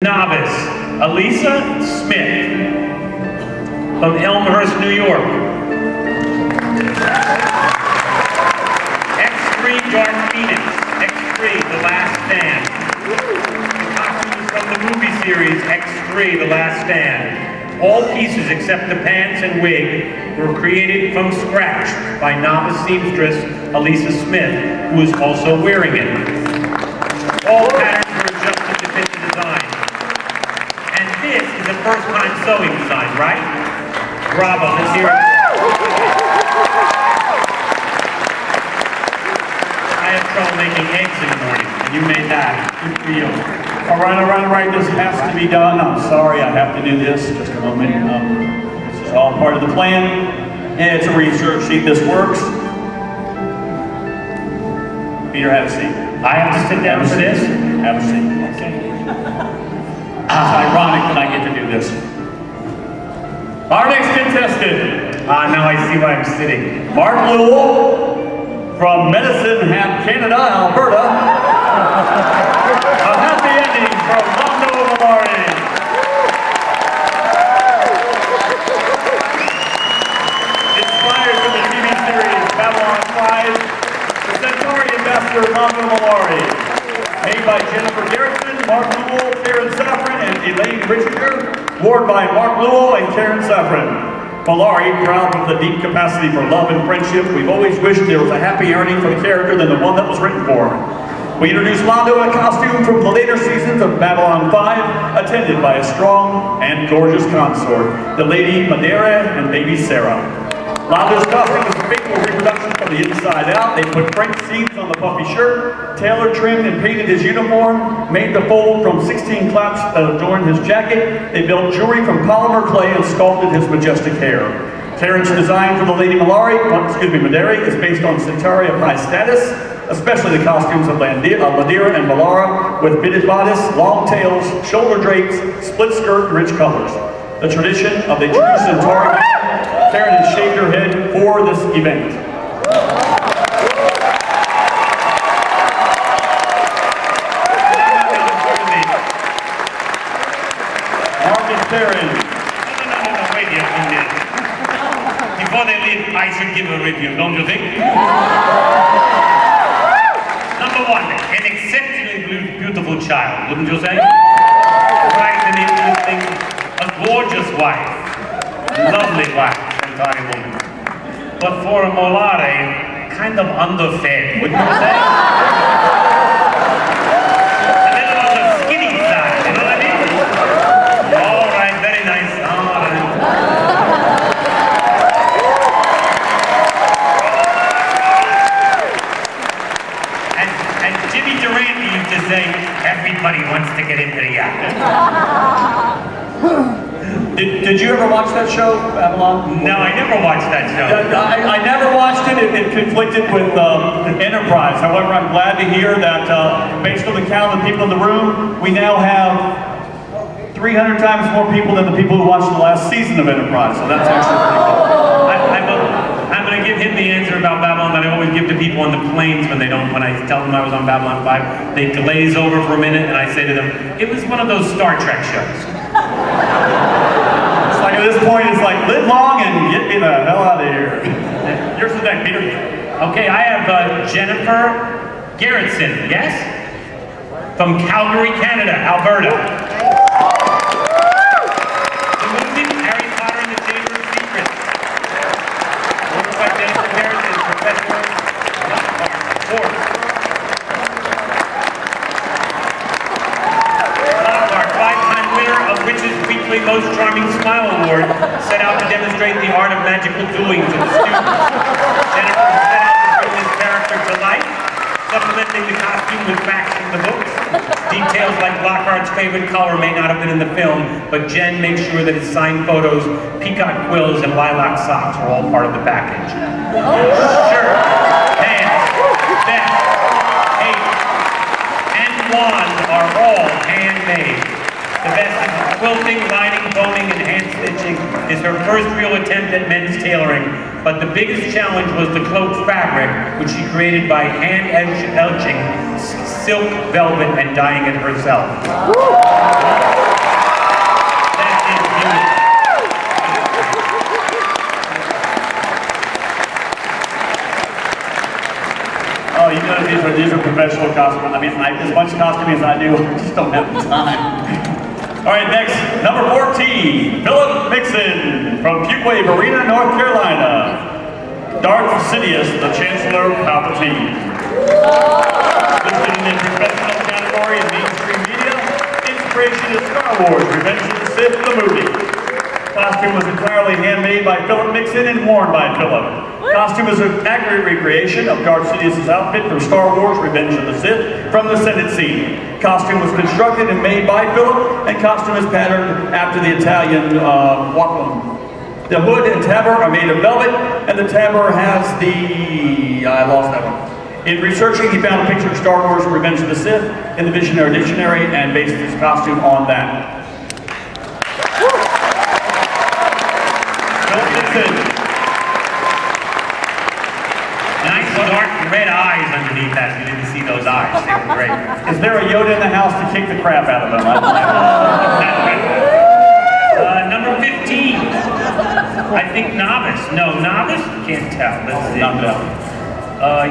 Novice, Elisa Smith from Elmhurst, New York. X3 Dark Phoenix, X3 The Last Stand. The costumes from the movie series X3 The Last Stand. All pieces except the pants and wig were created from scratch by novice seamstress Elisa Smith, who is also wearing it. All patterns were adjusted to fit the design. And this is a first-time sewing design, right? Bravo, let's hear it. I have trouble making eggs in the morning, and you made that. Good for you. All right, this has to be done. I'm sorry, I have to do this. Just a moment. This is all part of the plan. And it's a research sheet. This works. Peter, have a seat. I have to sit down for this? Have a seat. Okay. It's ironic that I get to do this. Our next contestant. Now I see why I'm sitting. Mark Lewell from Medicine Hat, Canada, Alberta. A happy ending from Londo Malari. Inspired from the TV series Babylon 5, the Centauri Ambassador Londo Malari. Made by Jennifer Garrison, Mark Lewell, Karen Safran, and Elaine Richinger. Worn by Mark Lewell and Karen Safran. Malari, proud of the deep capacity for love and friendship, we've always wished there was a happy ending for the character than the one that was written for. We introduced Londo in a costume from the later seasons of Babylon 5, attended by a strong and gorgeous consort, the Lady Madeira and Baby Sarah. Londo's costume is a faithful reproduction from the inside out. They put French seams on the puffy shirt, tailored, trimmed, and painted his uniform, made the fold from 16 claps that adorned his jacket. They built jewelry from polymer clay and sculpted his majestic hair. Karen's design for the Lady Madeira is based on Centauri of high status, especially the costumes of Madeira and Melara, with fitted bodice, long tails, shoulder drapes, split skirt, and rich colors. The tradition of the true Centauri. Karen has shaved her head for this event. Mark and Karen. No, wait here, before they leave, I should give a review, don't you think? Number one, an exceptionally beautiful child, wouldn't you say? Right, and interesting, a gorgeous wife, lovely wife, Centauri woman. But for a Molare, kind of underfed, wouldn't you say? A little on the skinny side, you know what I mean? All right, very nice, all right. And Jimmy Durante used to say, everybody wants to get into the yacht. Did you ever watch that show, Babylon? No, I never watched that show. I never watched it. It conflicted with Enterprise. However, I'm glad to hear that, based on the count of the people in the room, we now have 300 times more people than the people who watched the last season of Enterprise. So that's actually pretty cool. I'm going to give him the answer about Babylon that I always give to people on the planes when I tell them I was on Babylon 5. They glaze over for a minute and I say to them, it was one of those Star Trek shows. At this point, it's like, live long and get me the hell out of here. Yours is next, Peter. Okay, I have Jennifer Garrison, yes? From Calgary, Canada, Alberta. The movie, Harry Potter and the Chamber of Secrets. Worked by Jennifer Garrison, Professor Lockhart, five-time winner of Rich's Weekly Most Charming Smile Award, set out to demonstrate the art of magical doing to the students. Jennifer set out to bring this character to life, supplementing the costume with facts from the books. Details like Lockhart's favorite color may not have been in the film, but Jen made sure that his signed photos, peacock quills, and lilac socks were all part of the package. Shirt, pants, vest, cape, and wand are all handmade. The best is quilting, lining, boning, and hand stitching is her first real attempt at men's tailoring, but the biggest challenge was the cloak fabric, which she created by hand edging silk, velvet, and dyeing it herself. costuming as I do. I just don't have the time. All right, next, number 14, Philip Mixon from Fuquay Arena, North Carolina. Darth Sidious, the Chancellor Palpatine. Listed in the professional category in mainstream media, inspiration is Star Wars, Revenge of the Sith, the movie. Costume was entirely handmade by Philip Mixon and worn by Philip. Costume is an accurate recreation of Darth Sidious's outfit from Star Wars, Revenge of the Sith, from the Senate scene. Costume was constructed and made by Philip, and costume is patterned after the Italian wappum. The hood and tabard are made of velvet, and the tabard has the... I lost that one. In researching, he found a picture of Star Wars, Revenge of the Sith in the Visionary Dictionary and based his costume on that. Nice dark red eyes underneath that. You didn't see those eyes. They were great. Is there a Yoda in the house to kick the crap out of him? Number 15. I think novice. No, novice? Can't tell. Let's see.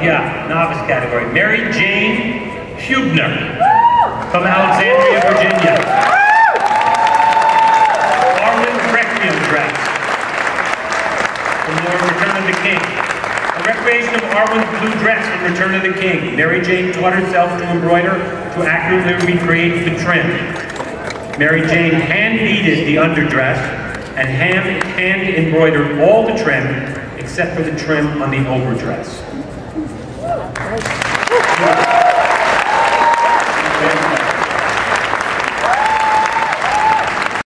Yeah, novice category. Mary Jane Hubner from Alexandria, Virginia. Arwen Requiem dress from Return of the King. A recreation of Arwen's blue dress from Return of the King. Mary Jane taught herself to embroider to accurately recreate the trim. Mary Jane hand-beaded the underdress and hand-embroidered all the trim except for the trim on the overdress.